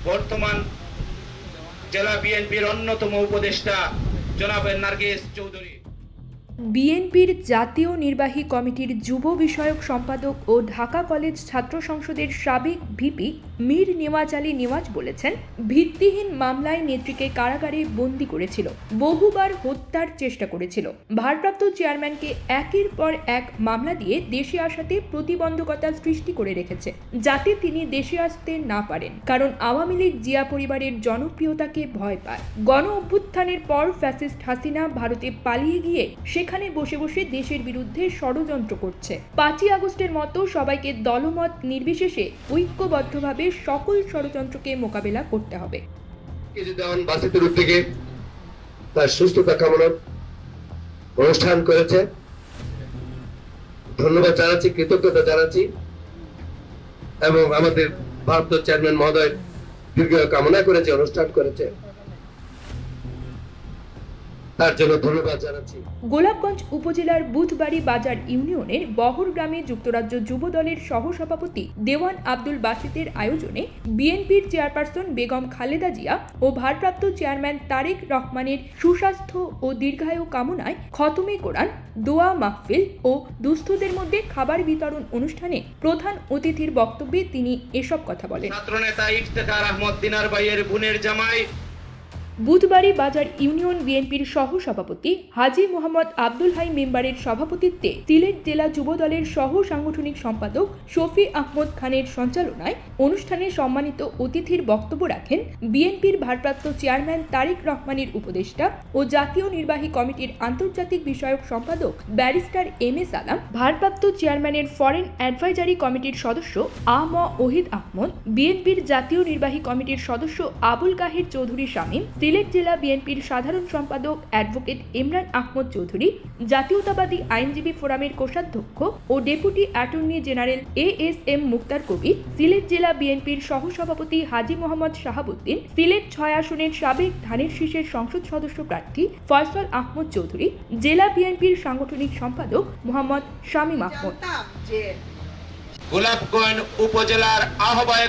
বর্তমান জেলা বিএনপির অন্যতম উপদেষ্টা জনাব নার্গিস চৌধুরী। বিএনপির জাতীয় নির্বাহী কমিটির যুব বিষয়ক সম্পাদক ও ঢাকা কলেজ ছাত্র সংসদের সাবেক ভিপি মীর নেওয়াজ আলী নেওয়াজ বলেছেন, ভিত্তিহীন মামলায় নেত্রীকে কারাগারে বন্দী করেছিল, বহুবার হত্যার চেষ্টা করেছিল। ভারপ্রাপ্ত চেয়ারম্যানকে একের পর এক মামলা দিয়ে দেশে আসাতে প্রতিবন্ধকতা সৃষ্টি করে রেখেছে, যাতে তিনি দেশে আসতে না পারেন, কারণ আওয়ামী লীগ জিয়া পরিবারের জনপ্রিয়তাকে ভয় পায়। গণ অভ্যুত্থানের পর ফ্যাসিস্ট হাসিনা ভারতে পালিয়ে গিয়ে সেখানে বসে বসে দেশের বিরুদ্ধে ষড়যন্ত্র করছে। 5ই আগস্টের মতো সবাইকে দলমত নির্বিশেষে ঐক্যবদ্ধভাবে সকল ষড়যন্ত্রকে মোকাবেলা করতে হবে। তার সুস্থতা কামনার অনুষ্ঠান করেছে, ধন্যবাদ জানাচ্ছি, কৃতজ্ঞতা জানাচ্ছি এবং আমাদের ভারপ্রাপ্ত চেয়ারম্যান মহোদয় দীর্ঘ কামনা করেছে, অনুষ্ঠান করেছে, তার জন্য ধন্যবাদ জানাচ্ছি। গোলাপগঞ্জ উপজেলার বুধবাড়ি বাজার ইউনিয়নের বহর গ্রামে যুক্তরাজ্য যুব দলের সহসভাপতি দেওয়ান আব্দুল বাসিতের আয়োজনে বিএনপির চেয়ারপারসন বেগম খালেদা জিয়া ও ভারপ্রাপ্ত চেয়ারম্যান তারেক রহমানের সুস্বাস্থ্য ও দীর্ঘায়ু কামনায় খতমে কোরআন, দোয়া মাহফিল ও দুস্থদের মধ্যে খাবার বিতরণ অনুষ্ঠানে প্রধান অতিথির বক্তব্যে তিনি এসব কথা বলেন। ছাত্রনেতা ইফতেখার আহমদ দিনার ভাইয়ের বোনের জামাই বুধবাড়ি বাজার ইউনিয়ন বিএনপির সহসভাপতি হাজী মোহাম্মদ আব্দুল হাই মেম্বারের সভাপতিত্বে সিলেট জেলা যুব দলের সহ সাংগঠনিক সম্পাদক শফি আহমদ খানের সঞ্চালনায় অনুষ্ঠানে সম্মানিত অতিথির বক্তব্য রাখেন বিএনপির ভারপ্রাপ্ত চেয়ারম্যান তারেক রহমানের উপদেষ্টা ও জাতীয় নির্বাহী কমিটির আন্তর্জাতিক বিষয়ক সম্পাদক ব্যারিস্টার এম এ সালাম, ভারপ্রাপ্ত চেয়ারম্যানের ফরেন অ্যাডভাইজারি কমিটির সদস্য আ.ম. ওহিদ আহমদ, বিএনপির জাতীয় নির্বাহী কমিটির সদস্য আবুল কাহের চৌধুরী শামীম, সিলেট জেলা বিএনপির সাধারণ সম্পাদক অ্যাডভোকেট ইমরান আহমদ চৌধুরী, জাতীয়তাবাদী আইনজীবী ফোরামের কোষাধ্যক্ষ ও ডেপুটি অ্যাটর্নি জেনারেল এ.এস.এম. মুক্তার কবির, সিলেট জেলা বিএনপির সহসভাপতি হাজী মোহাম্মদ শাহাবুদ্দিন, সিলেট 6 আসনের সাবেক ধানের শীষের সংসদ সদস্য প্রার্থী ফয়সাল আহমদ চৌধুরী, জেলা বিএনপির সাংগঠনিক সম্পাদক মোহাম্মদ শামীম আহমদ। গোলাপগঞ্জ উপজেলার আহ্বায়ক